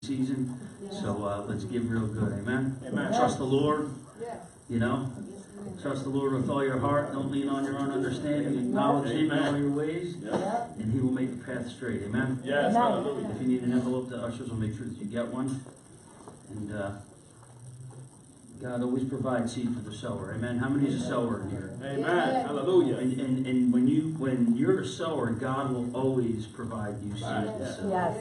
season. So let's give real good. Amen? Amen. Trust the Lord. You know? Trust the Lord with all your heart. Don't lean on your own understanding. Acknowledge Him in all your ways. And He will make the path straight. Amen? Yes. Hallelujah. If you need an envelope, the ushers will make sure that you get one. And God always provides seed for the sower. Amen. How many is a sower in here? Amen. Hallelujah. And when you're a sower, God will always provide you seed to sow. Yes.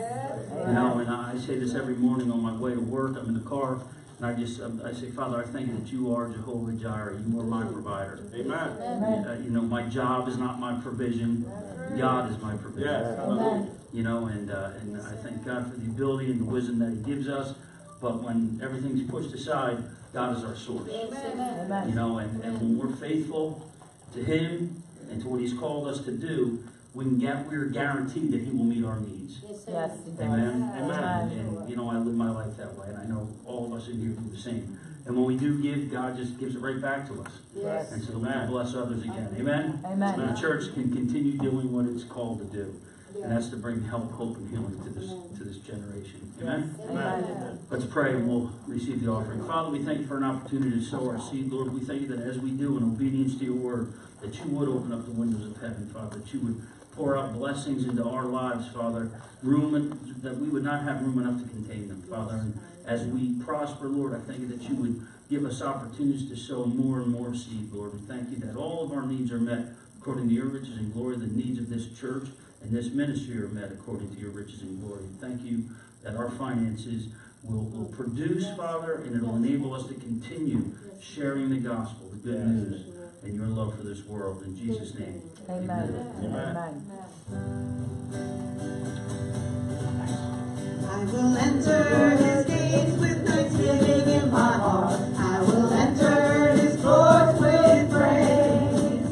You know, and I say this every morning on my way to work. I'm in the car, and I say, Father, I thank you that you are Jehovah Jireh. You are my provider. Amen. You know, my job is not my provision. God is my provision. Yes. Hallelujah. You know, and I thank God for the ability and the wisdom that He gives us. But when everything's pushed aside, God is our source. Amen. You know, and when we're faithful to Him and to what He's called us to do, we're guaranteed that He will meet our needs. Yes. Amen. Amen. And you know, I live my life that way, and I know all of us in here do the same. And when we do give, God just gives it right back to us. Yes. And so that we can bless others again. Amen. Amen. And the church can continue doing what it's called to do. And that's to bring help, hope, and healing to this generation. Amen? Amen. Let's pray and we'll receive the offering. Father, we thank you for an opportunity to sow our seed. Lord, we thank you that as we do in obedience to your word, that you would open up the windows of heaven, Father, that you would pour out blessings into our lives, Father, that we would not have room enough to contain them, Father. And as we prosper, Lord, I thank you that you would give us opportunities to sow more and more seed, Lord. We thank you that all of our needs are met according to your riches and glory. The needs of this church and this ministry are met according to your riches and glory. Thank you that our finances will produce, Father, and it will enable us to continue sharing the gospel, the good news, and your love for this world. In Jesus' name. Amen. Amen. I will enter his gates with thanksgiving in my heart. I will enter his courts with praise.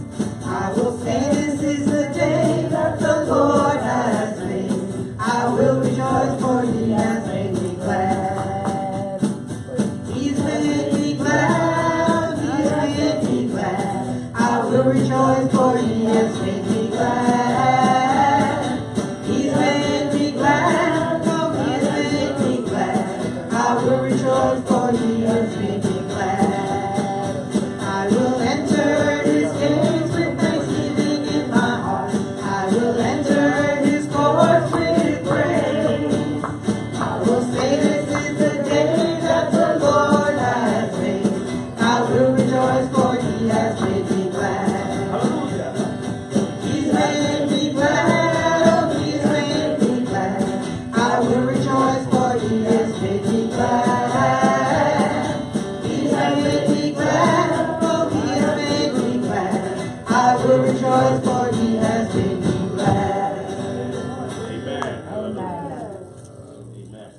I will say this is the day that the Lord has made. I will rejoice, for he has made me glad. He's made me glad. He's made me glad. I will rejoice, for he has made me glad. He's made me glad. Oh, he's made me glad. I will rejoice, for he has made me glad. I will enter his gates with thanksgiving in my heart. I will enter his courts with praise. I will say this is the day that the Lord has made. I will rejoice, for he has made me glad. Hallelujah. He's made me glad. Oh, he's made me glad. I will rejoice, for he has made me glad. He's made me glad. Oh, he has made me glad. I will rejoice, for he has made me glad. Amen. Hallelujah. Amen.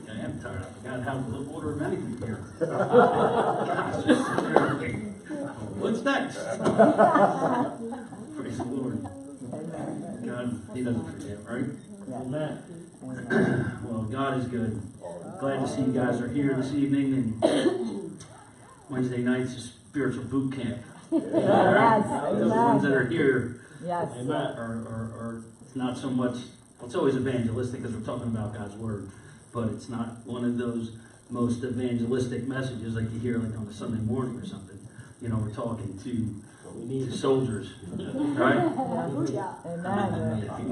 I am tired. I forgot how to order of anything here. What's next? Praise the Lord. God, He doesn't forget, right? Amen. Well, God is good. Glad to see you guys are here this evening, and Wednesday night's a spiritual boot camp. Yes. The ones that are here Yes. Amen. are not so much, well, it's always evangelistic because we're talking about God's Word, but it's not one of those most evangelistic messages like you hear like on a Sunday morning or something. You know, we're talking to soldiers, right? Amen.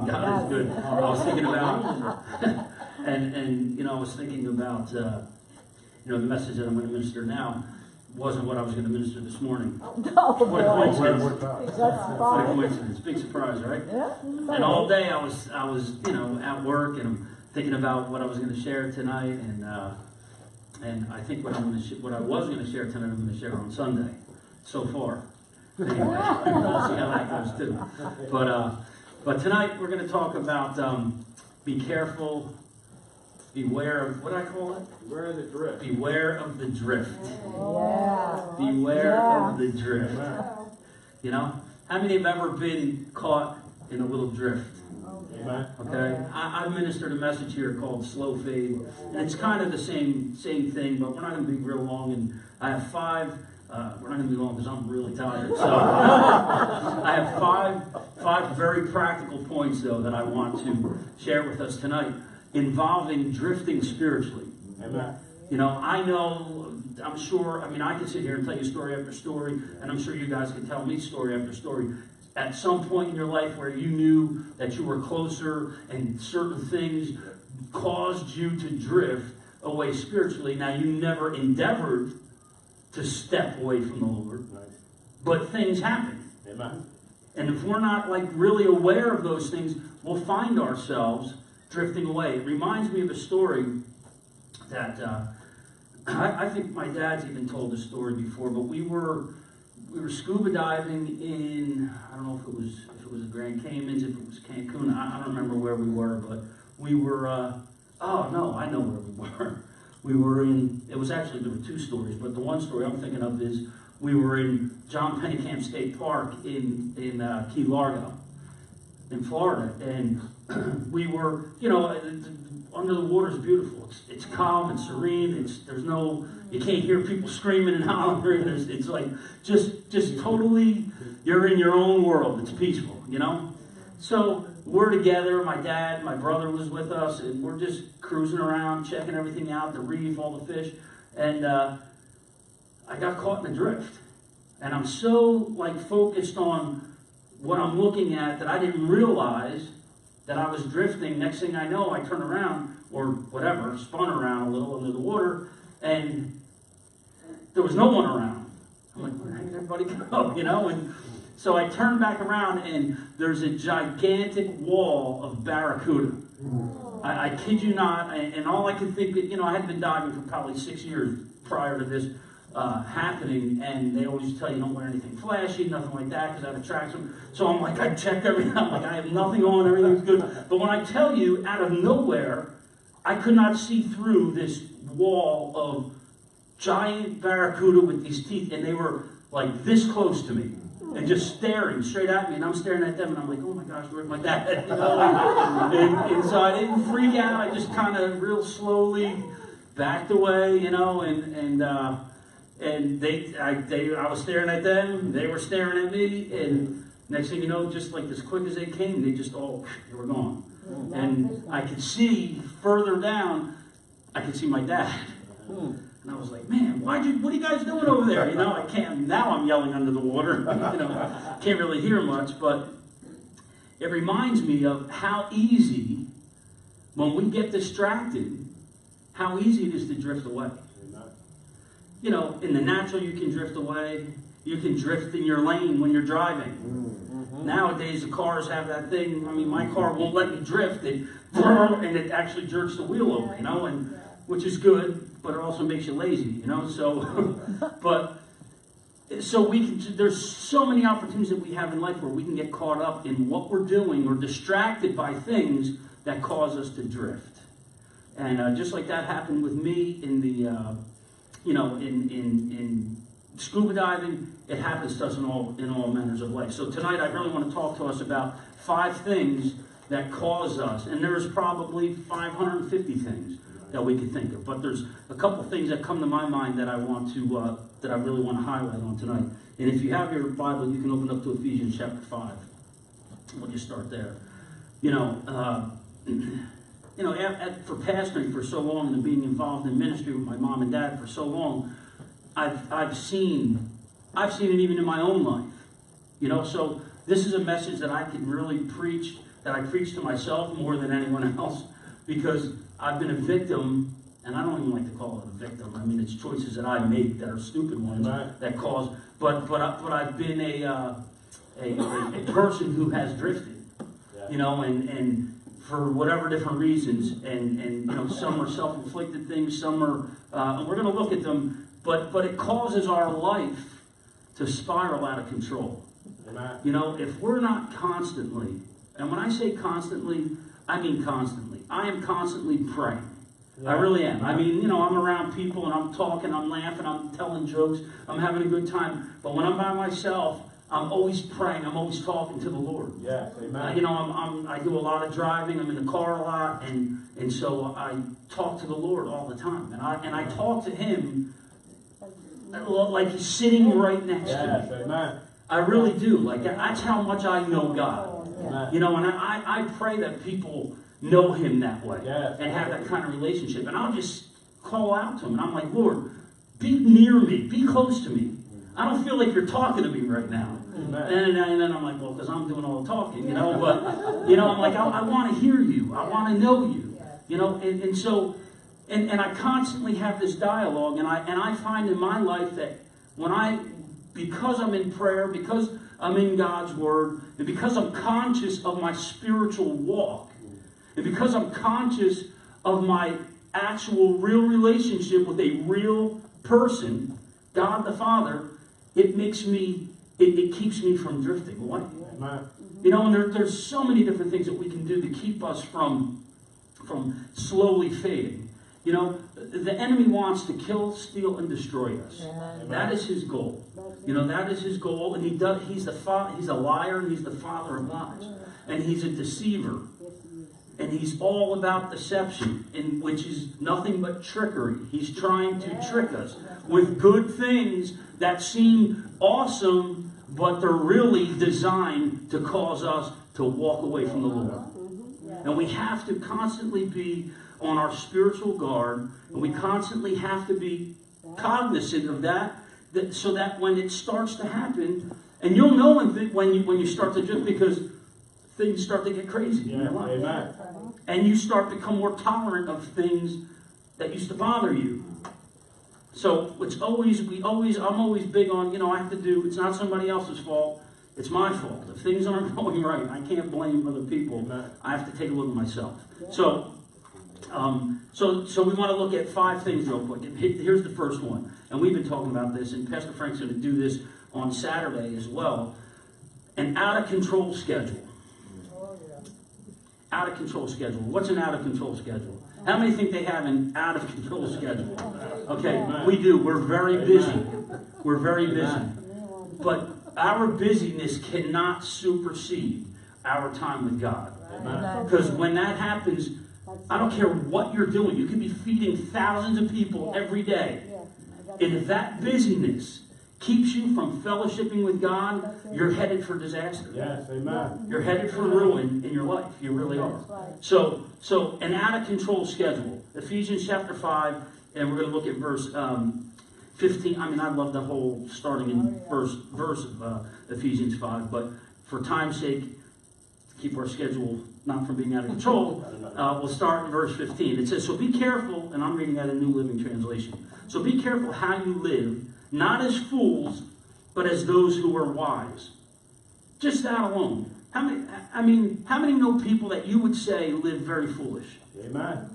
God is good. I was thinking about, and you know, I was thinking about, you know, the message that I'm going to minister now wasn't what I was going to minister this morning. Oh, What a coincidence! That's What a fine. coincidence! Big surprise, right? Yeah. And all day I was, you know, at work and I'm thinking about what I was going to share tonight, and I think what I was going to share tonight, I'm going to share on Sunday. So far, anyway, we'll see how that goes too. But tonight we're going to talk about be careful, beware of what I call it. Beware of the drift. Beware of the drift. Yeah. Beware Yeah. of the drift. You know, how many have ever been caught in a little drift? Amen. Okay, I ministered a message here called Slow Fade, and it's kind of the same thing, but we're not going to be real long. And I have five We're not going to be long because I'm really tired. So I have five very practical points, though, that I want to share with us tonight involving drifting spiritually. Amen. You know, I'm sure, I mean, I can sit here and tell you story after story, and I'm sure you guys can tell me story after story. At some point in your life where you knew that you were closer and certain things caused you to drift away spiritually. Now, you never endeavored to step away from the Lord, but things happen. Amen. And if we're not like really aware of those things, we'll find ourselves drifting away. It reminds me of a story that I think my dad's even told this story before, but we were scuba diving in, I don't know if it was the Grand Caymans, if it was Cancun, I don't remember where we were, but we were, oh no, I know where we were. We were in, it was actually, there were two stories, but the one story I'm thinking of is we were in John Pennekamp State Park in Key Largo, in Florida, and we were, you know, under the water is beautiful. It's calm, it's serene, there's no, you can't hear people screaming and hollering. It's like just totally, you're in your own world. It's peaceful, you know? So we're together, my dad, my brother was with us, and we're just cruising around, checking everything out, the reef, all the fish, and I got caught in a drift. And I'm so like focused on what I'm looking at that I didn't realize that I was drifting. Next thing I know, I turn around, or whatever, spun around a little under the water, and there was no one around. I'm like, where did everybody go? You know, and so I turned back around, and there's a gigantic wall of barracuda. I kid you not, and all I could think, you know, I had been diving for probably 6 years prior to this happening, and they always tell you don't wear anything flashy, nothing like that, because that attracts them. So I'm like, I checked everything, I'm like, I have nothing on, everything's good. But when I tell you, out of nowhere, I could not see through this wall of giant barracuda with these teeth, and they were like this close to me, and just staring straight at me, and I'm staring at them, and I'm like, oh my gosh, where's my dad? You know, and so I didn't freak out, I just kind of real slowly backed away, you know, and I was staring at them, they were staring at me, and next thing you know, just like as quick as they came, they were gone. And I could see further down, I could see my dad. And I was like, man, what are you guys doing over there? You know, now I'm yelling under the water, you know, can't really hear much, but it reminds me of how easy, when we get distracted, how easy it is to drift away. You know, in the natural, you can drift away. You can drift in your lane when you're driving. Nowadays, the cars have that thing. I mean, my car won't let me drift. And it actually jerks the wheel over, you know, which is good, but it also makes you lazy, you know. So, there's so many opportunities that we have in life where we can get caught up in what we're doing or distracted by things that cause us to drift. And just like that happened with me in the... you know, in scuba diving, it happens to us in all manners of life. So tonight I really want to talk to us about 5 things that cause us, and there's probably 550 things that we could think of, but there's a couple things that come to my mind that I want to that I really want to highlight on tonight. And if you have your Bible, you can open up to Ephesians chapter 5. We'll just start there. You know, for pastoring for so long and being involved in ministry with my mom and dad for so long, I've seen it even in my own life. You know, so this is a message that I can really preach, that I preach to myself more than anyone else, because I've been a victim, and I don't even like to call it a victim. I mean, it's choices that I make that are stupid ones that cause. But I've been a person who has drifted. You know, and for whatever different reasons, and you know, some are self-inflicted things, some are, and we're going to look at them, but it causes our life to spiral out of control. Amen. You know, if we're not constantly, and when I say constantly, I mean constantly. I am constantly praying. Yeah. I really am. I mean, you know, I'm around people and I'm talking, I'm laughing, I'm telling jokes, I'm having a good time, but when I'm by myself, I'm always praying. I'm always talking to the Lord. Yes, amen. You know, I do a lot of driving. I'm in the car a lot, and so I talk to the Lord all the time. And I talk to Him like he's sitting right next to Yes, me. amen. I really do. Like, that's how much I know God. Amen. You know, and I pray that people know him that way. Yes. And have that kind of relationship. And I'll just call out to him. And I'm like, Lord, be near me. Be close to me. I don't feel like you're talking to me right now. Amen. And then I'm like, well, because I'm doing all the talking, you know. But, you know, I'm like, I want to hear you. I want to know you. You know, and so, and I constantly have this dialogue. And I find in my life that because I'm in prayer, because I'm in God's Word, and because I'm conscious of my spiritual walk, and because I'm conscious of my actual real relationship with a real person, God the Father, it makes me, it keeps me from drifting away. Amen. You know, and there's so many different things that we can do to keep us from slowly fading. You know, the enemy wants to kill, steal, and destroy us. Amen. That is his goal. You know, that is his goal, and he's a liar, and he's the father of lies, and he's a deceiver, and he's all about deception, which is nothing but trickery. He's trying to trick us with good things that seem awesome, but they're really designed to cause us to walk away from the Lord. And we have to constantly be on our spiritual guard, and we constantly have to be cognizant of that so that when it starts to happen, and you'll know when you start to drift, because things start to get crazy in your life. Amen. And you start to become more tolerant of things that used to bother you. So I'm always big on, you know, it's not somebody else's fault, it's my fault. If things aren't going right, I can't blame other people. I have to take a look at myself. So we want to look at 5 things real quick. And here's the first one. And we've been talking about this, and Pastor Frank's going to do this on Saturday as well. An out-of-control schedule. Out-of-control schedule. What's an out-of-control schedule? How many think they have an out-of-control schedule? Okay, we do. We're very busy. We're very busy. But our busyness cannot supersede our time with God. Because when that happens, I don't care what you're doing. You can be feeding thousands of people every day. And if that busyness keeps you from fellowshipping with God, you're headed for disaster. Yes, amen. You're headed for ruin in your life. You really are. So an out-of-control schedule. Ephesians chapter 5, and we're going to look at verse 15. I mean, I love the whole starting in verse of Ephesians 5, but for time's sake, to keep our schedule not from being out of control, we'll start in verse 15. It says, so be careful, and I'm reading out a New Living Translation. So be careful how you live, not as fools, but as those who are wise. Just that alone. How many know people that you would say live very foolish? Amen.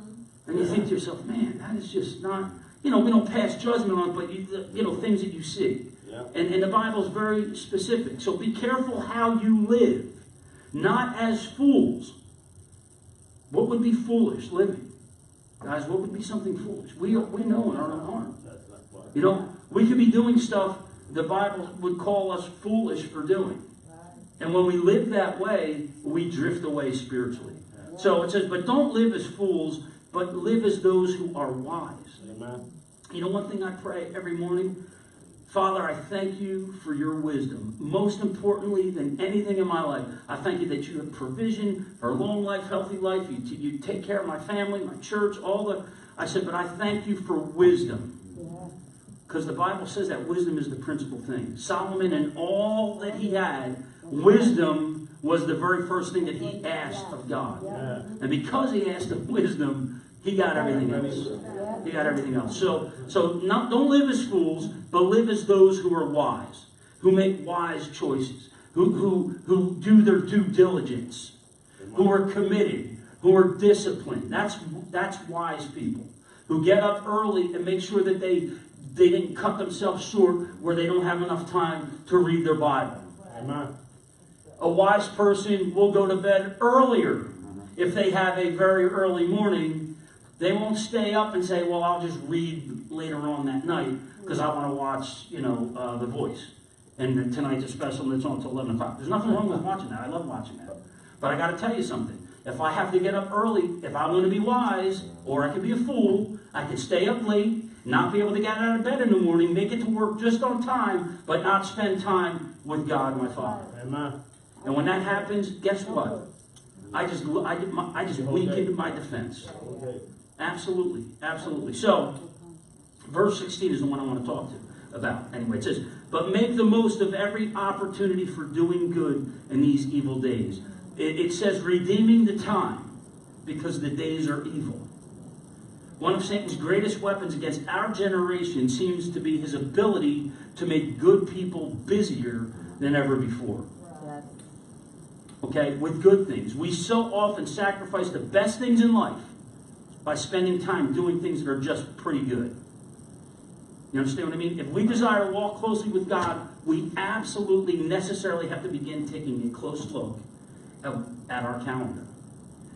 And you think to yourself, man, that is just not, we don't pass judgment on it, but, things that you see. Yeah. And the Bible's very specific. So be careful how you live, not as fools. What would be foolish living? Guys, what would be something foolish? We know in our own heart. We could be doing stuff the Bible would call us foolish for doing. And when we live that way, we drift away spiritually. So it says, but don't live as fools, but live as those who are wise. Amen. You know, one thing I pray every morning, Father, I thank you for your wisdom. Most importantly than anything in my life, I thank you that you have provision for a long life, healthy life. You take care of my family, my church, I said, but I thank you for wisdom. Because the Bible says that wisdom is the principal thing. Solomon, in all that he had, wisdom was the very first thing that he asked of God. Yeah. And because he asked of wisdom, he got everything else. He got everything else. So don't live as fools, but live as those who are wise, who make wise choices, who do their due diligence, who are committed, who are disciplined. That's wise people. Who get up early and make sure that they didn't cut themselves short where they don't have enough time to read their Bible. Amen. A wise person will go to bed earlier if they have a very early morning. They won't stay up and say, well, I'll just read later on that night because I want to watch, The Voice. And tonight's a special and it's on until 11 o'clock. There's nothing wrong with watching that. I love watching that. But I got to tell you something. If I have to get up early, if I'm going to be wise, or I could be a fool, I could stay up late Not be able to get out of bed in the morning, make it to work just on time, but not spend time with God, my Father. Amen. And when that happens, guess what? I just weakened my defense. Okay. Absolutely, absolutely. So, verse 16 is the one I want to talk to about. Anyway, it says, but make the most of every opportunity for doing good in these evil days. It says, redeeming the time, because the days are evil. One of Satan's greatest weapons against our generation seems to be his ability to make good people busier than ever before. Yes. Okay, with good things. We so often sacrifice the best things in life by spending time doing things that are just pretty good. You understand what I mean? If we desire to walk closely with God, we absolutely necessarily have to begin taking a close look at our calendar.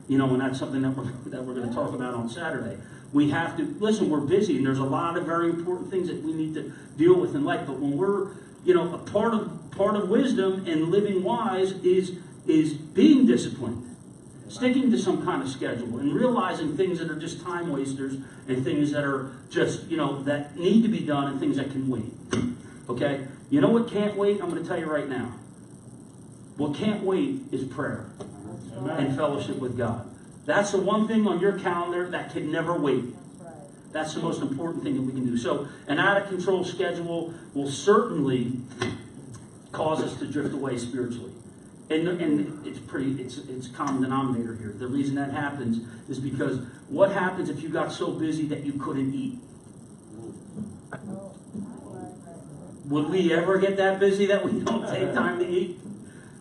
You know, and that's something that we're going to talk about on Saturday. We have to, listen, we're busy, and there's a lot of very important things that we need to deal with in life. But when we're, you know, a part of wisdom and living wise is being disciplined, sticking to some kind of schedule, and realizing things that are just time wasters and things that are just, you know, that need to be done and things that can wait. Okay? You know what can't wait? I'm going to tell you right now. What can't wait is prayer and fellowship with God. That's the one thing on your calendar that can never wait. That's the most important thing that we can do. So an out-of-control schedule will certainly cause us to drift away spiritually. And it's common denominator here. The reason that happens is because what happens if you got so busy that you couldn't eat? Would we ever get that busy that we don't take time to eat?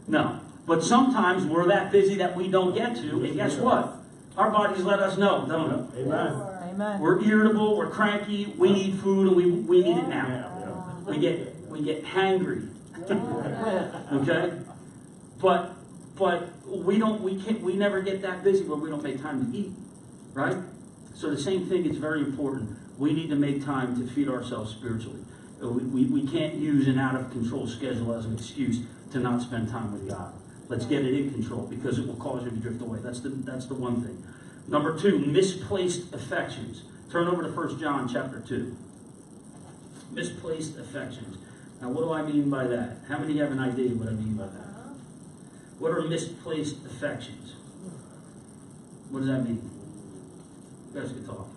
No. But sometimes we're that busy that we don't get to, and guess what? Our bodies let us know, don't they? Amen. Amen. We're irritable, we're cranky, we need food, and we need it now. We get hangry. Okay? But we never get that busy where we don't make time to eat. Right? So the same thing is very important. We need to make time to feed ourselves spiritually. We can't use an out-of-control schedule as an excuse to not spend time with God. Let's get it in control, because it will cause you to drift away. That's the one thing. Number 2, misplaced affections. Turn over to 1 John chapter 2. Misplaced affections. Now, what do I mean by that? How many have an idea what I mean by that? What are misplaced affections? What does that mean? You guys can talk.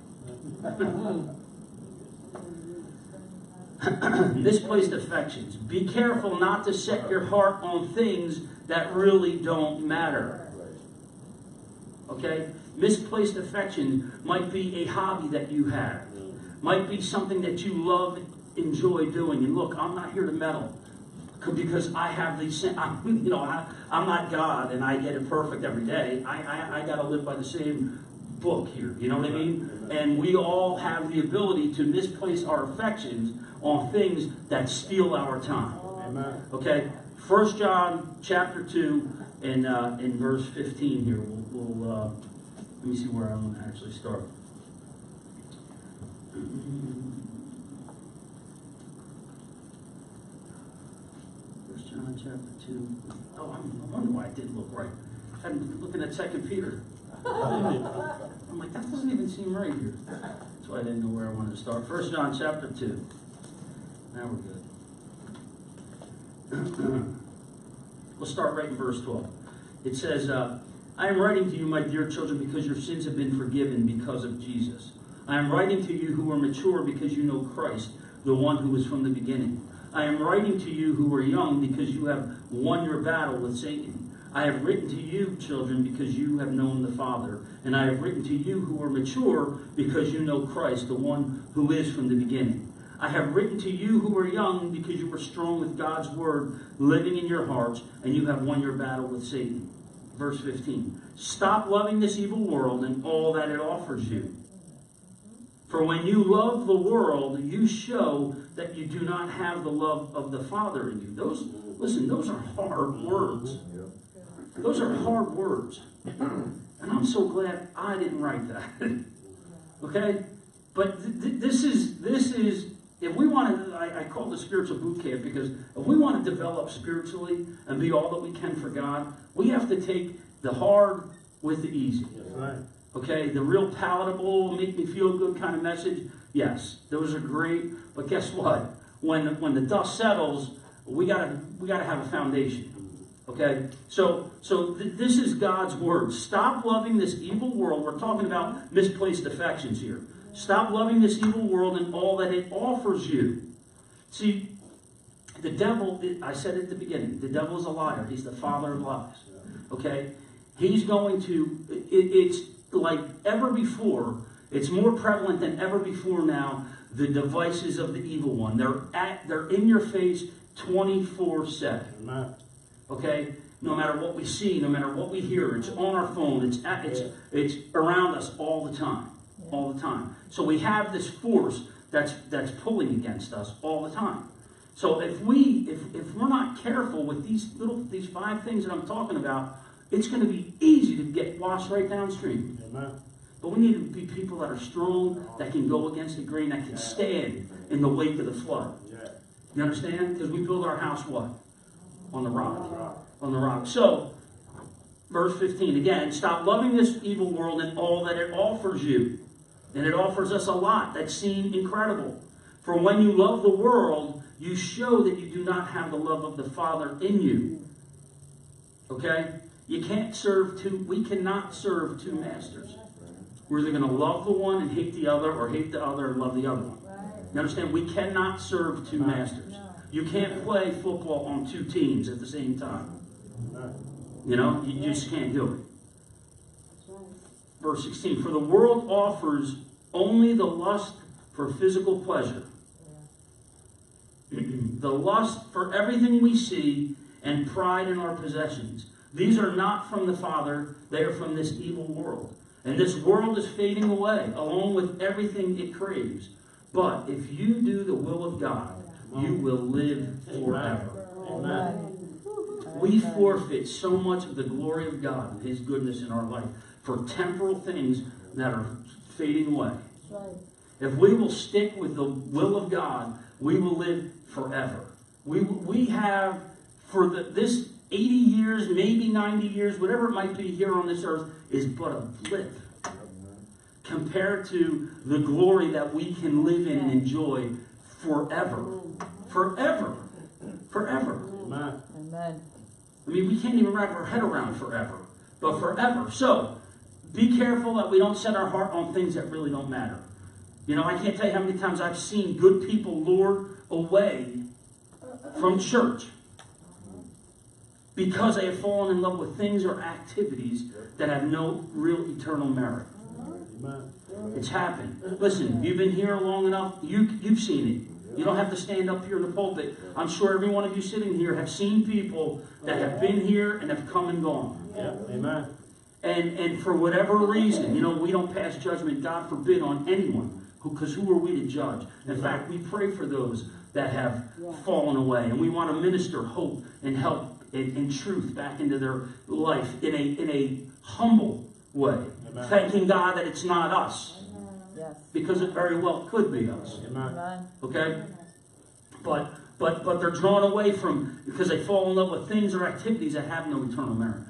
Misplaced affections. Be careful not to set your heart on things that really don't matter. Okay? Misplaced affection might be a hobby that you have. Might be something that you love, enjoy doing. And look, I'm not here to meddle, because I have these, I'm not God and I get it perfect every day. I got to live by the same book here. You know what I mean? And we all have the ability to misplace our affections on things that steal our time. Amen. Okay? 1 John chapter 2 and in verse 15 here. We'll let me see where I'm going to actually start. 1 John chapter 2. Oh, I wonder why I didn't look right. I'm looking at 2 Peter. I'm like, that doesn't even seem right here. That's why I didn't know where I wanted to start. 1 John chapter 2. Now we're good. We'll start right in verse 12. It says, I am writing to you, my dear children, because your sins have been forgiven because of Jesus. I am writing to you who are mature because you know Christ, the one who was from the beginning. I am writing to you who are young because you have won your battle with Satan. I have written to you, children, because you have known the Father. And I have written to you who are mature because you know Christ, the one who is from the beginning. I have written to you who are young because you were strong with God's word living in your hearts, and you have won your battle with Satan. Verse 15. Stop loving this evil world and all that it offers you. For when you love the world, you show that you do not have the love of the Father in you. Those are hard words. Those are hard words. And I'm so glad I didn't write that. Okay? But this is, if we want to, I call it the spiritual boot camp, because if we want to develop spiritually and be all that we can for God, we have to take the hard with the easy. That's right. Okay, the real palatable, make me feel good kind of message, yes, those are great. But guess what? When the dust settles, we gotta have a foundation. Okay, so this is God's word. Stop loving this evil world. We're talking about misplaced affections here. Stop loving this evil world and all that it offers you. See, the devil, I said at the beginning, the devil is a liar. He's the father of lies. Okay? He's going to, it's like ever before, it's more prevalent than ever before now, the devices of the evil one. They're in your face 24/7. Amen. Okay? No matter what we see, no matter what we hear, it's on our phone, it's around us all the time. All the time. So we have this force that's pulling against us all the time. So if we're not careful with these 5 things that I'm talking about, it's going to be easy to get washed right downstream. Amen. But we need to be people that are strong, that can go against the grain, that can stand in the wake of the flood. You understand? Because we build our house what? On the rock. On the rock. So, verse 15 again, stop loving this evil world and all that it offers you. And it offers us a lot that seem incredible. For when you love the world, you show that you do not have the love of the Father in you. Okay? We cannot serve two masters. We're either going to love the one and hate the other, or hate the other and love the other one. You understand? We cannot serve two masters. You can't play football on 2 teams at the same time. You know? You just can't do it. Verse 16, for the world offers only the lust for physical pleasure. The lust for everything we see and pride in our possessions. These are not from the Father, they are from this evil world. And this world is fading away, along with everything it craves. But if you do the will of God, you will live forever. Amen. We forfeit so much of the glory of God and His goodness in our life for temporal things that are fading away. If we will stick with the will of God, we will live forever. We have, for this 80 years, maybe 90 years, whatever it might be here on this earth, is but a blip compared to the glory that we can live in and enjoy forever. Forever. Forever. Amen. Amen. I mean, we can't even wrap our head around forever. But forever. So, be careful that we don't set our heart on things that really don't matter. You know, I can't tell you how many times I've seen good people lured away from church because they have fallen in love with things or activities that have no real eternal merit. Amen. It's happened. Listen, you've been here long enough, you've seen it. You don't have to stand up here in the pulpit. I'm sure every one of you sitting here have seen people that have been here and have come and gone. Yeah. Amen. And for whatever reason, you know, we don't pass judgment, God forbid, on anyone. Because who are we to judge? In fact, we pray for those that have fallen away. And we want to minister hope and help and truth back into their life in a humble way. Amen. Thanking God that it's not us. Yes. Because it very well could be us. Amen. Amen. Okay? But they're drawn away from, because they fall in love with things or activities that have no eternal merit.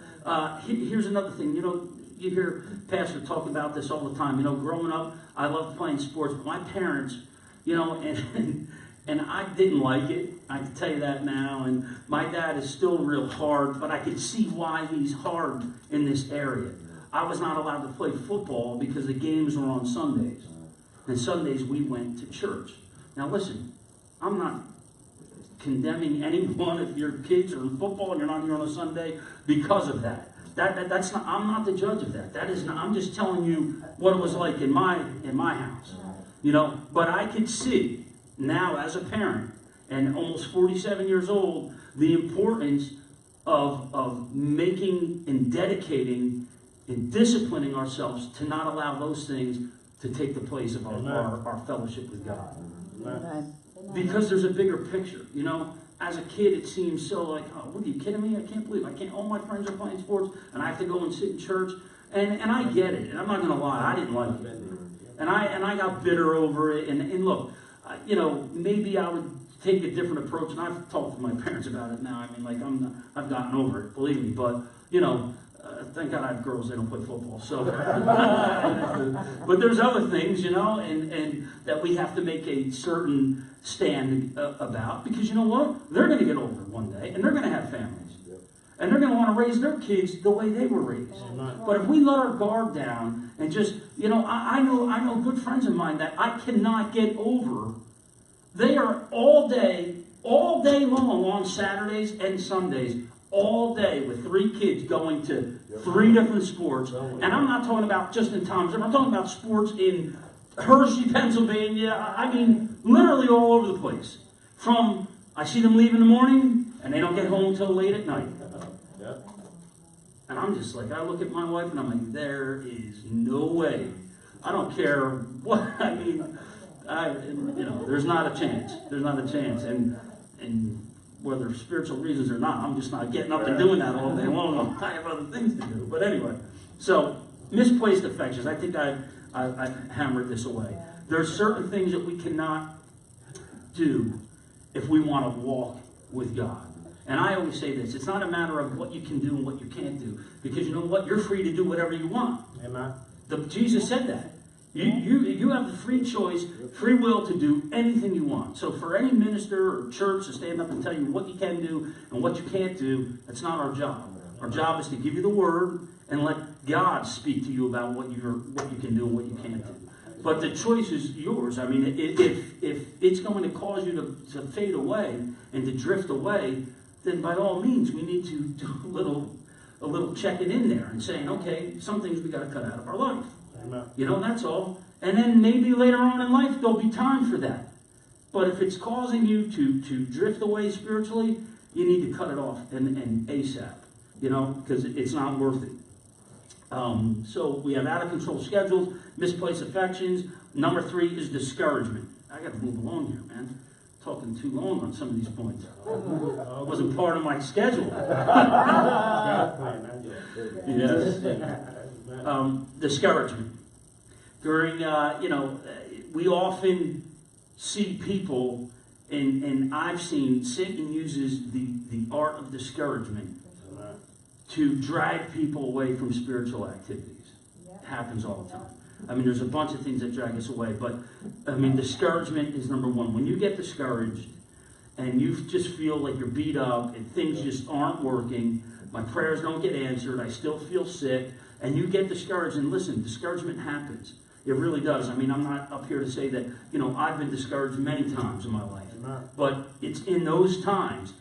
Here's another thing. You know, you hear Pastor talk about this all the time. You know, growing up, I loved playing sports, but my parents, you know, and I didn't like it. I can tell you that now. And my dad is still real hard, but I could see why he's hard in this area. I was not allowed to play football because the games were on Sundays. And Sundays we went to church. Now listen, I'm not condemning anyone if your kids are in football and you're not here on a Sunday because of that. That's not. I'm not the judge of that. That is not. I'm just telling you what it was like in my house. You know, but I could see now as a parent and almost 47 years old the importance of making and dedicating and disciplining ourselves to not allow those things to take the place of our fellowship with God. Amen. Because there's a bigger picture, you know. As a kid, it seems so like, oh, what are you kidding me? I can't believe all my friends are playing sports, and I have to go and sit in church. And I get it, and I'm not going to lie, I didn't like it. And I got bitter over it. And look, you know, maybe I would take a different approach. And I've talked to my parents about it now. I mean, like I've gotten over it, believe me. But you know, Thank God I have girls, they don't play football. So, but there's other things, you know, and that we have to make a certain stand about, because you know what? They're going to get older one day, and they're going to have families, and they're going to want to raise their kids the way they were raised. But if we let our guard down and just, you know, I know good friends of mine that I cannot get over. They are all day long on Saturdays and Sundays, all day with 3 kids going to 3 different sports. And I'm not talking about just in Tom's River. I'm talking about sports in Hershey, Pennsylvania. I mean, literally all over the place. I see them leave in the morning, and they don't get home until late at night. And I'm just like, I look at my wife, and I'm like, there is no way. I don't care what, I mean, there's not a chance. There's not a chance. And whether spiritual reasons or not, I'm just not getting up and doing that all day long. I have other things to do. But anyway, so misplaced affections. I think I hammered this away. There are certain things that we cannot do if we want to walk with God. And I always say this, it's not a matter of what you can do and what you can't do. Because you know what? You're free to do whatever you want. Amen. Jesus said that. You have the free choice, free will to do anything you want. So for any minister or church to stand up and tell you what you can do and what you can't do, that's not our job. Our job is to give you the word and let God speak to you about what you can do and what you can't do. But the choice is yours. I mean, if it's going to cause you to fade away and to drift away, then by all means we need to do a little checking in there and saying, okay, some things we got to cut out of our life. Amen. You know, that's all. And then maybe later on in life there'll be time for that. But if it's causing you to drift away spiritually, you need to cut it off and ASAP. You know, because it's not worth it. So we have out of control schedules, misplaced affections. Number 3 is discouragement. I got to move along here, man. Talking too long on some of these points. It wasn't part of my schedule. Yes. Discouragement. During, we often see people, and I've seen Satan uses the art of discouragement to drag people away from spiritual activities. It happens all the time. I mean, there's a bunch of things that drag us away, but, I mean, discouragement is number 1. When you get discouraged and you just feel like you're beat up and things just aren't working, my prayers don't get answered, I still feel sick, and you get discouraged, and listen, discouragement happens. It really does. I mean, I'm not up here to say that, I've been discouraged many times in my life, but it's in those times.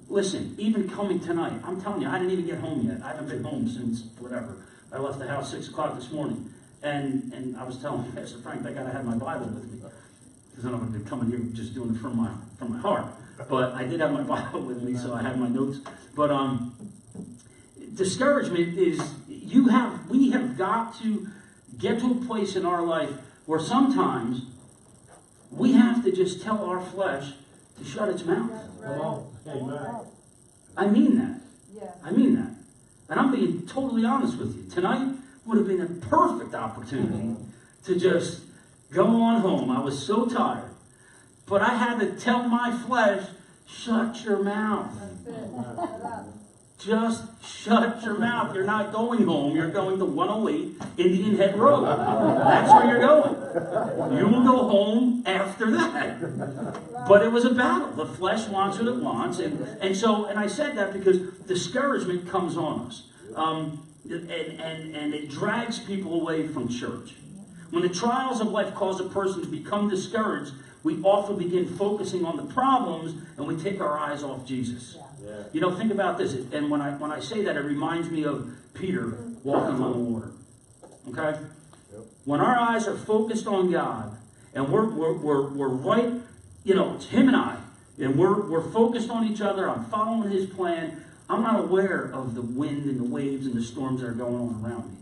Listen, even coming tonight, I'm telling you, I didn't even get home yet. I haven't been home since whatever. I left the house 6 o'clock this morning. And I was telling Pastor Frank, I gotta have my Bible with me. Because then I'm gonna be coming here just doing it from my heart. But I did have my Bible with me, so I have my notes. But discouragement is we have got to get to a place in our life where sometimes we have to just tell our flesh to shut its mouth. Come on. Amen. I mean that. I mean that. And I'm being totally honest with you. Tonight would have been a perfect opportunity to just go on home. I was so tired. But I had to tell my flesh, shut your mouth. Just shut your mouth. You're not going home. You're going to 108 Indian Head Road. That's where you're going. You will go home after that. But it was a battle. The flesh wants what it wants. And I said that because discouragement comes on us. And it drags people away from church. When the trials of life cause a person to become discouraged, we often begin focusing on the problems and we take our eyes off Jesus. Yeah. Think about this. And when I say that, it reminds me of Peter walking on the water. Okay? Yep. When our eyes are focused on God, and we're right, it's Him and I, and we're focused on each other, I'm following His plan, I'm not aware of the wind and the waves and the storms that are going on around me.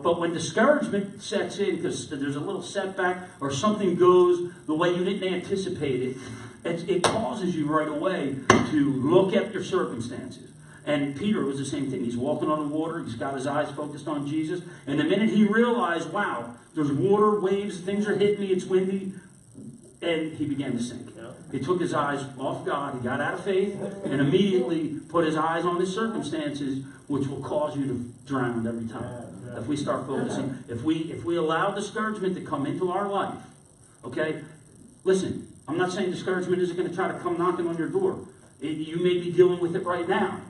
But when discouragement sets in, because there's a little setback or something goes the way you didn't anticipate it, it causes you right away to look at your circumstances. And Peter was the same thing. He's walking on the water. He's got his eyes focused on Jesus. And the minute he realized, wow, there's water, waves, things are hitting me, it's windy, And he began to sink. He took his eyes off God. He got out of faith and immediately put his eyes on his circumstances, which will cause you to drown every time. If we start focusing, if we allow discouragement to come into our life, okay? Listen, I'm not saying discouragement isn't going to try to come knocking on your door. You may be dealing with it right now.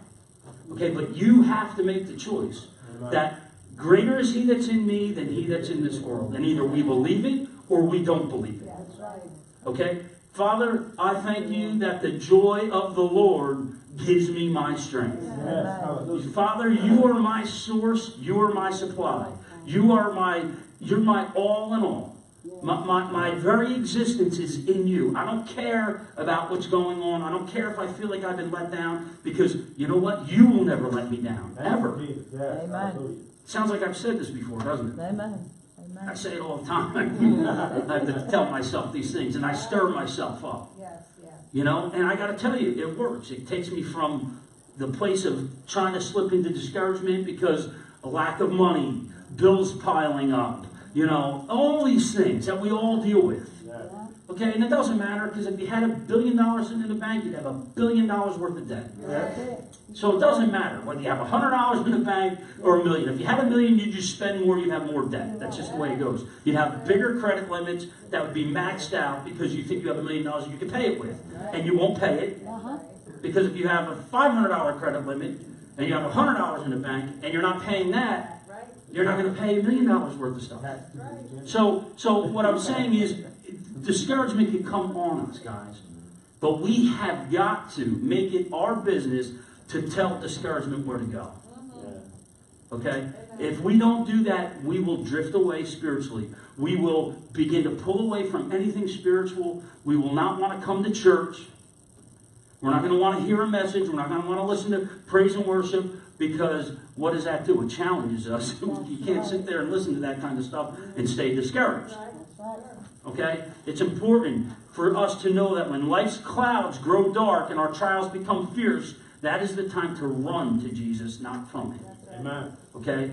Okay, but you have to make the choice that greater is he that's in me than he that's in this world. And either we believe it or we don't believe it. Okay? Father, I thank you that the joy of the Lord gives me my strength. Father, you are my source. You are my supply. You're my all in all. My very existence is in you. I don't care about what's going on. I don't care if I feel like I've been let down, because you know what? You will never let me down. Ever. Amen. Sounds like I've said this before, doesn't it? Amen. I say it all the time. I have to tell myself these things, and I stir myself up. You know, and I got to tell you, it works. It takes me from the place of trying to slip into discouragement because a lack of money, bills piling up, you know, all these things that we all deal with. Okay, and it doesn't matter, because if you had $1 billion in the bank, you'd have $1 billion worth of debt. So it doesn't matter whether you have $100 in the bank or $1 million. If you have $1 million, you just spend more, you have more debt. That's just the way it goes. You'd have bigger credit limits that would be maxed out because you think you have $1 million you can pay it with. And you won't pay it, because if you have a $500 credit limit and you have $100 in the bank and you're not paying that, you're not going to pay $1 million worth of stuff. So what I'm saying is, discouragement can come on us, guys. But we have got to make it our business to tell discouragement where to go. Okay? If we don't do that, we will drift away spiritually. We will begin to pull away from anything spiritual. We will not want to come to church. We're not going to want to hear a message. We're not going to want to listen to praise and worship, because what does that do? It challenges us. You can't sit there and listen to that kind of stuff and stay discouraged. Okay? It's important for us to know that when life's clouds grow dark and our trials become fierce, that is the time to run to Jesus, not from him. Amen. Okay?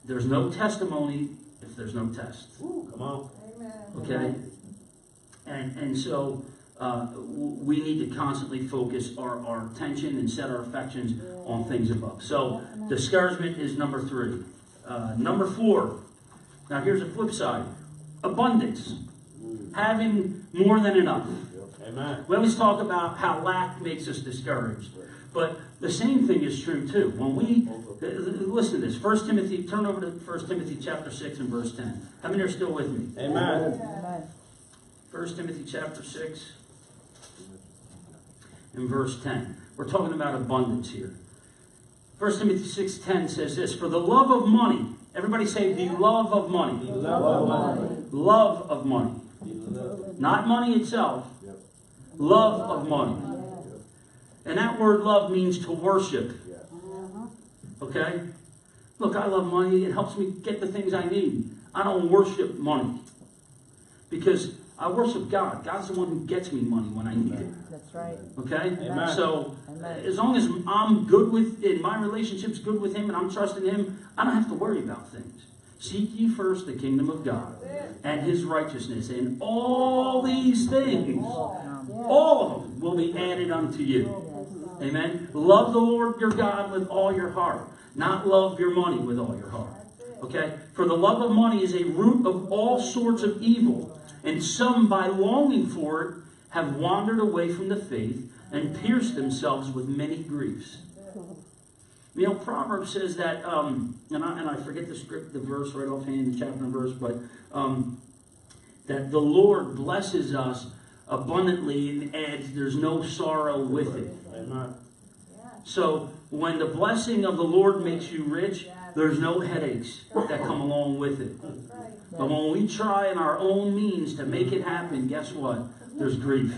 There's no testimony if there's no test. Come on. Okay? And so we need to constantly focus our attention and set our affections on things above. So discouragement is number 3. Number 4. Now here's the flip side. Abundance. Having more than enough. Amen. We always talk about how lack makes us discouraged. But the same thing is true too. When we, listen to this. 1 Timothy, turn over to 1 Timothy chapter 6 and verse 10. How many are still with me? Amen. 1 Timothy chapter 6 and verse 10. We're talking about abundance here. 1 Timothy 6:10 says this: for the love of money, everybody say the love of money. The love of money. Love of money. Not money itself. Love of money. And that word love means to worship. Okay? Look, I love money. It helps me get the things I need. I don't worship money, because I worship God. God's the one who gets me money when I need it. That's right. Okay? Amen. So, Amen. as long as I'm good with it, my relationship's good with him, and I'm trusting him, I don't have to worry about things. Seek ye first the kingdom of God and his righteousness, and all these things, all of them, will be added unto you. Amen? Love the Lord your God with all your heart, not love your money with all your heart. Okay? For the love of money is a root of all sorts of evil, and some, by longing for it, have wandered away from the faith and pierced themselves with many griefs. You know, Proverbs says that, and I forget the verse right offhand, the chapter and verse, but that the Lord blesses us abundantly and adds, there's no sorrow with it. Amen. So when the blessing of the Lord makes you rich, there's no headaches that come along with it. But when we try in our own means to make it happen, guess what? There's grief.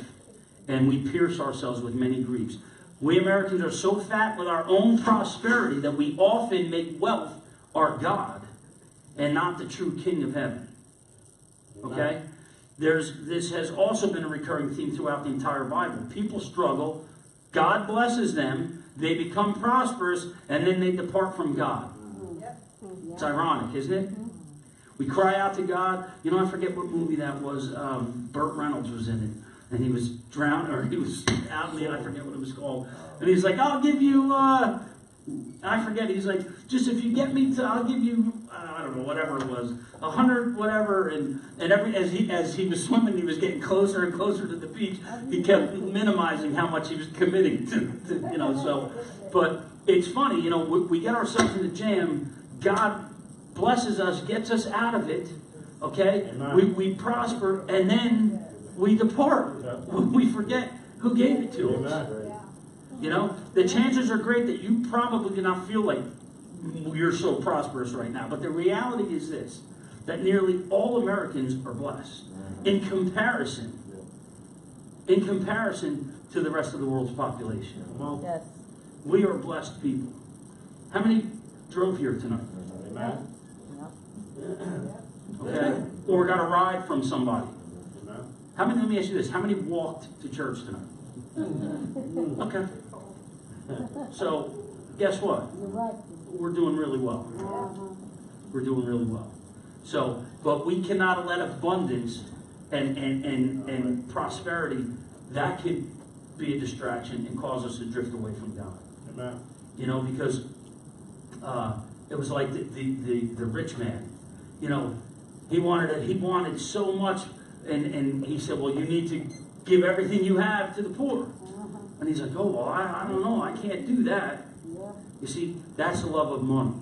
And we pierce ourselves with many griefs. We Americans are so fat with our own prosperity that we often make wealth our God and not the true King of heaven. Okay? This has also been a recurring theme throughout the entire Bible. People struggle. God blesses them. They become prosperous, and then they depart from God. It's ironic, isn't it? We cry out to God. You know, I forget what movie that was. Burt Reynolds was in it. And he was drowned, or he was out in the, I forget what it was called. And he's like, I'll give you, I forget, he's like, just if you get me to, I'll give you, I don't know, whatever it was, 100, whatever. And as he was swimming, he was getting closer and closer to the beach. He kept minimizing how much he was committing to you know, so. But it's funny, you know, we get ourselves in the jam. God blesses us, gets us out of it, okay? We prosper, and then we depart. We forget who gave it to us. You know, the chances are great that you probably do not feel like you're so prosperous right now. But the reality is this, that nearly all Americans are blessed in comparison to the rest of the world's population. Yes. We are blessed people. How many drove here tonight? Amen. Okay? Or got a ride from somebody? How many, let me ask you this, how many walked to church tonight? Okay. So, guess what? We're doing really well. We're doing really well. So, but we cannot let abundance and prosperity, that could be a distraction and cause us to drift away from God. Amen. You know, because it was like the rich man. You know, he wanted so much, and he said, well, you need to give everything you have to the poor. And he's like, oh, well, I don't know, I can't do that. You see, that's the love of money.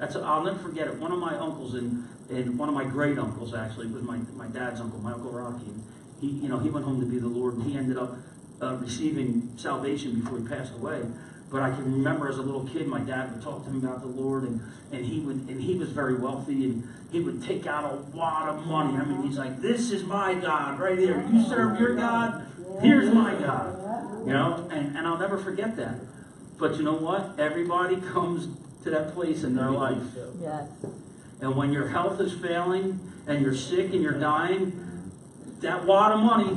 I'll never forget it. One of my uncles and one of my great uncles, actually, was my dad's uncle, my Uncle Rocky. And he went home to be the Lord, and he ended up receiving salvation before he passed away. But I can remember as a little kid, my dad would talk to him about the Lord, and he was very wealthy, and he would take out a lot of money. I mean, he's like, this is my God right here. You serve your God, here's my God. You know, and I'll never forget that. But you know what? Everybody comes to that place in their life. Yes. And when your health is failing, and you're sick and you're dying, that wad of money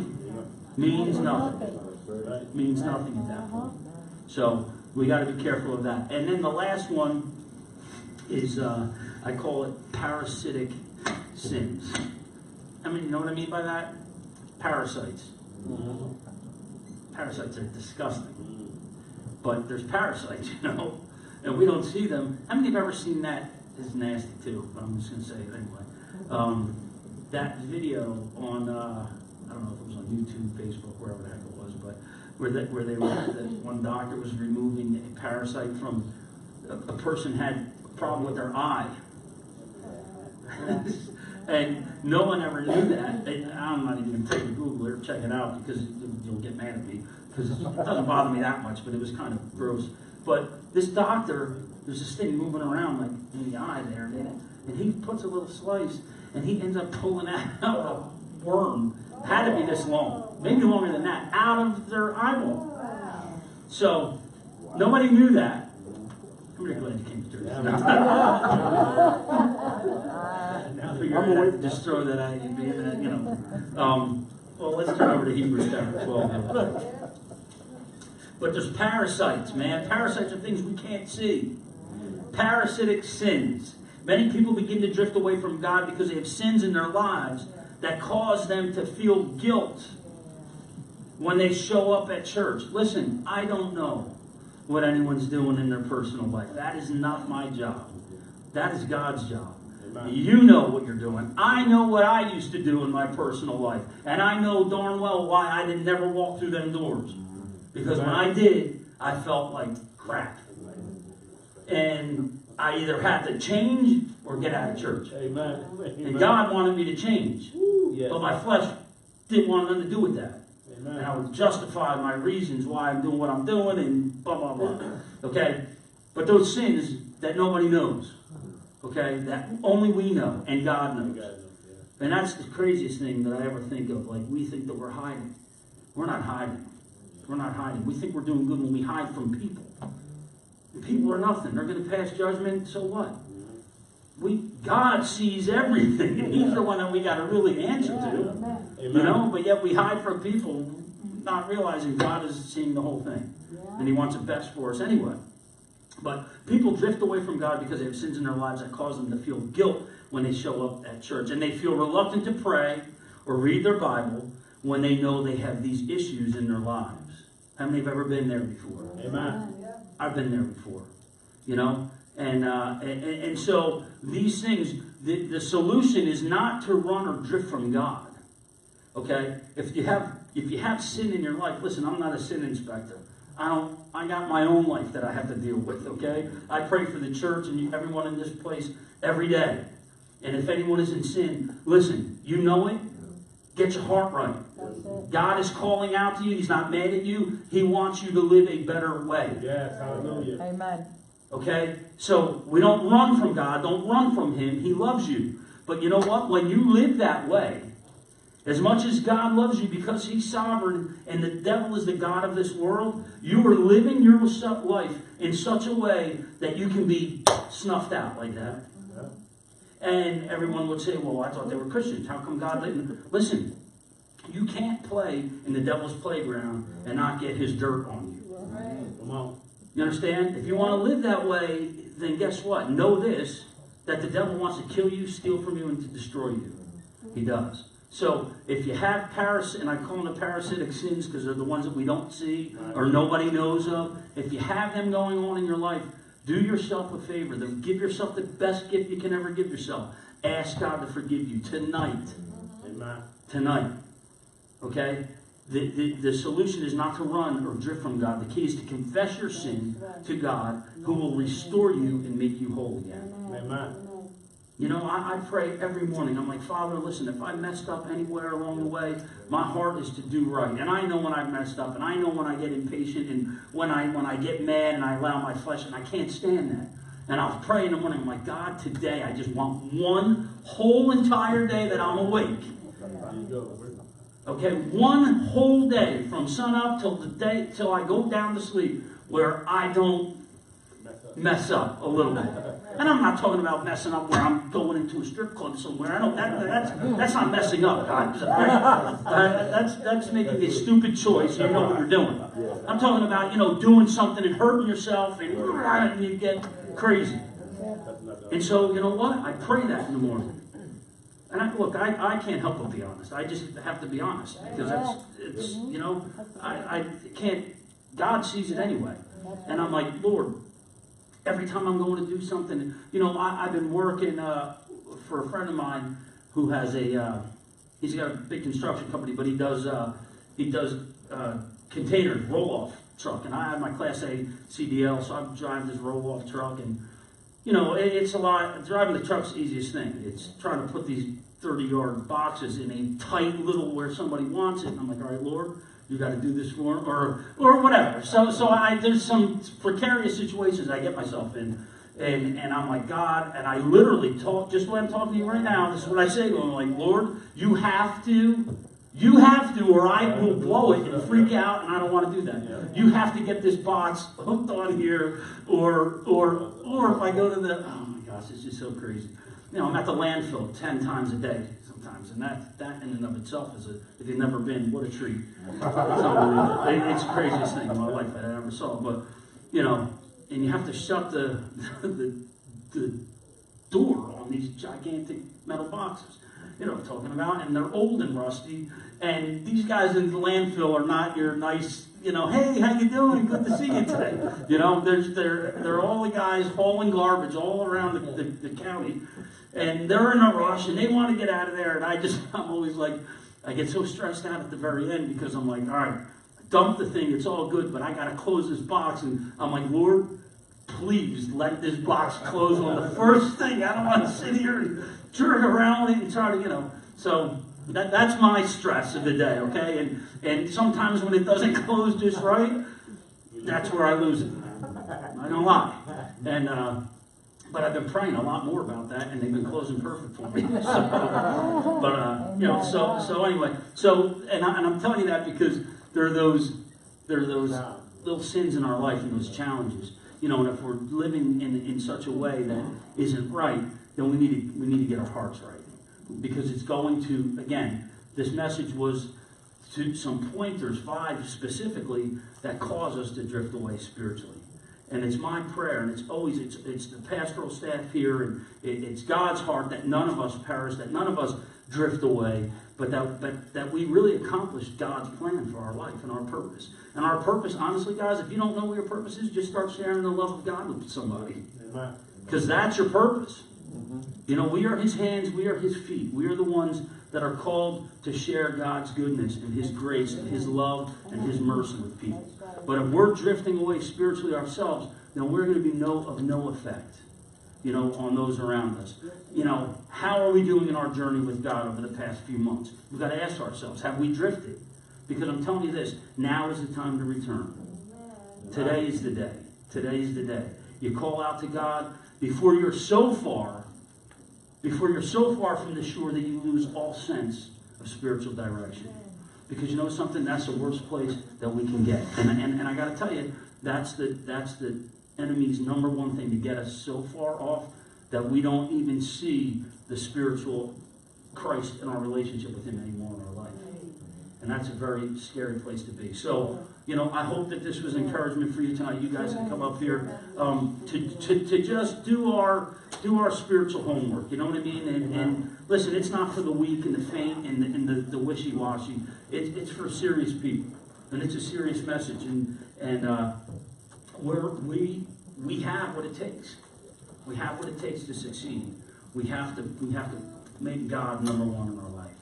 means nothing. Means nothing at that point. So we got to be careful of that. And then the last one is, I call it parasitic sins. I mean, you know what I mean by that? Parasites. Parasites are disgusting. But there's parasites, you know, and we don't see them. How many have ever seen that? It's nasty too, but I'm just going to say it anyway. That video on, I don't know if it was on YouTube, Facebook, wherever the heck it was, but where one doctor was removing a parasite from a person had a problem with their eye. And no one ever knew that. I'm not even going to take a Google it or check it out because you'll get mad at me. Because it doesn't bother me that much, but it was kind of gross. But this doctor, there's this thing moving around like in the eye there, and he puts a little slice, and he ends up pulling out a worm, had to be this long, maybe longer than that, out of their eyeball. So nobody knew that. I'm really glad you came to church. I figured just throw that out, you know. Well, let's turn over to Hebrews chapter 12. But there's parasites, man. Parasites are things we can't see. Parasitic sins. Many people begin to drift away from God because they have sins in their lives that cause them to feel guilt when they show up at church. Listen, I don't know what anyone's doing in their personal life. That is not my job. That is God's job. You know what you're doing. I know what I used to do in my personal life. And I know darn well why I didn't never walk through them doors. Because when I did, I felt like crap. And I either had to change or get out of church. Amen. And God wanted me to change. Yes. But my flesh didn't want nothing to do with that. Amen. And I would justify my reasons why I'm doing what I'm doing and blah, blah, blah. Okay? But those sins that nobody knows. Okay? That only we know and God knows. And that's the craziest thing that I ever think of. Like, we think that we're hiding. We're not hiding. We're not hiding. We think we're doing good when we hide from people. And people are nothing. They're going to pass judgment, so what? God sees everything, and He's the one that we got to really answer to. Amen. You know, but yet we hide from people, not realizing God is seeing the whole thing. And He wants the best for us anyway. But people drift away from God because they have sins in their lives that cause them to feel guilt when they show up at church. And they feel reluctant to pray or read their Bible when they know they have these issues in their lives. How many have ever been there before? Amen. I've been there before, you know? And so these things, the solution is not to run or drift from God. Okay? If you have sin in your life, listen, I'm not a sin inspector. I got my own life that I have to deal with, okay? I pray for the church and everyone in this place every day. And if anyone is in sin, listen, you know it. Get your heart right. God is calling out to you. He's not mad at you. He wants you to live a better way. Yes, hallelujah. Amen. Okay? So we don't run from God. Don't run from Him. He loves you. But you know what? When you live that way, as much as God loves you because He's sovereign and the devil is the God of this world, you are living your life in such a way that you can be snuffed out like that. And everyone would say, well, I thought they were Christians. How come God didn't? Listen, you can't play in the devil's playground and not get his dirt on you. Come on. You understand? If you want to live that way, then guess what? Know this, that the devil wants to kill you, steal from you, and to destroy you. He does. So if you have and I call them the parasitic sins because they're the ones that we don't see or nobody knows of. If you have them going on in your life, do yourself a favor. Give yourself the best gift you can ever give yourself. Ask God to forgive you tonight. Amen. Tonight. Okay? The solution is not to run or drift from God. The key is to confess your sin to God, who will restore you and make you whole again. Amen. You know, I pray every morning. I'm like, Father, listen, if I messed up anywhere along the way, my heart is to do right. And I know when I've messed up, and I know when I get impatient, and when I get mad and I allow my flesh, and I can't stand that. And I'll pray in the morning, I'm like, God, today I just want one whole entire day that I'm awake. Okay, one whole day from sun up till I go down to sleep where I don't mess up a little bit. And I'm not talking about messing up where I'm going into a strip club somewhere. I know that's not messing up, guys. That's making a stupid choice. You know what you're doing. I'm talking about, doing something and hurting yourself and you get crazy. And so, you know what? I pray that in the morning. And I can't help but be honest. I just have to be honest because I can't. God sees it anyway. And I'm like, Lord, every time I'm going to do something, I've been working for a friend of mine who has he's got a big construction company, but he does containers, roll-off truck. And I have my Class A CDL, so I'm driving this roll-off truck. And, it's a lot. Driving the truck's the easiest thing. It's trying to put these 30-yard boxes in a tight little where somebody wants it. And I'm like, all right, Lord, you got to do this for him, or whatever. So there's some precarious situations I get myself in, and I'm like, God, and I literally talk just what I'm talking to you right now. This is what I say to him. I'm like, Lord, you have to, or I will blow it and freak out, and I don't want to do that. You have to get this box hooked on here, or if I go to oh my gosh, it's just so crazy. I'm at the landfill 10 times a day sometimes, and that in and of itself is if you've never been, what a treat. It's unbelievable. It's the craziest thing in my life that I ever saw. But, and you have to shut the door on these gigantic metal boxes. You know what I'm talking about? And they're old and rusty. And these guys in the landfill are not your nice, hey, how you doing? Good to see you today. They're all the guys hauling garbage all around the county. And they're in a rush, and they want to get out of there. And I'm always like, I get so stressed out at the very end because I'm like, all right, dump the thing. It's all good, but I got to close this box. And I'm like, Lord, please let this box close on the first thing. I don't want to sit here and jerk around it and try to, So that's my stress of the day, okay? And sometimes when it doesn't close just right, that's where I lose it. I don't lie. And but I've been praying a lot more about that, and they've been closing perfect for me. So anyway, and I'm telling you that because there are those little sins in our life and those challenges. And if we're living in such a way that isn't right, then we need to get our hearts right. Because it's going to, again, this message was to some pointers, 5 specifically, that cause us to drift away spiritually. And it's my prayer, and it's the pastoral staff here, and it's God's heart that none of us perish, that none of us drift away, but that we really accomplish God's plan for our life and our purpose. And our purpose, honestly, guys, if you don't know what your purpose is, just start sharing the love of God with somebody. Amen. Because that's your purpose. You know, we are His hands, we are His feet. We are the ones that are called to share God's goodness and His grace and His love and His mercy with people. But if we're drifting away spiritually ourselves, then we're going to be of no effect, you know, on those around us. You know, how are we doing in our journey with God over the past few months? We've got to ask ourselves, have we drifted? Because I'm telling you this, now is the time to return. Today is the day. Today is the day. You call out to God before you're so far from the shore that you lose all sense of spiritual direction. Because you know something? That's the worst place that we can get. And I got to tell you, that's the enemy's number one thing, to get us so far off that we don't even see the spiritual Christ in our relationship with Him anymore in our life. And that's a very scary place to be. So, you know, I hope that this was encouragement for you tonight. You guys can come up here to just do our spiritual homework. You know what I mean? And listen, it's not for the weak and the faint and the wishy-washy. It's for serious people, and it's a serious message. And we have what it takes. We have what it takes to succeed. We have to make God number one in our life.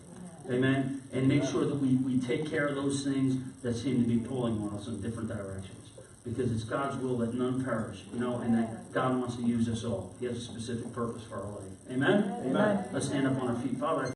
Amen? And make sure that we take care of those things that seem to be pulling on us in different directions. Because it's God's will that none perish, you know, and that God wants to use us all. He has a specific purpose for our life. Amen? Amen. Let's stand up on our feet. Father,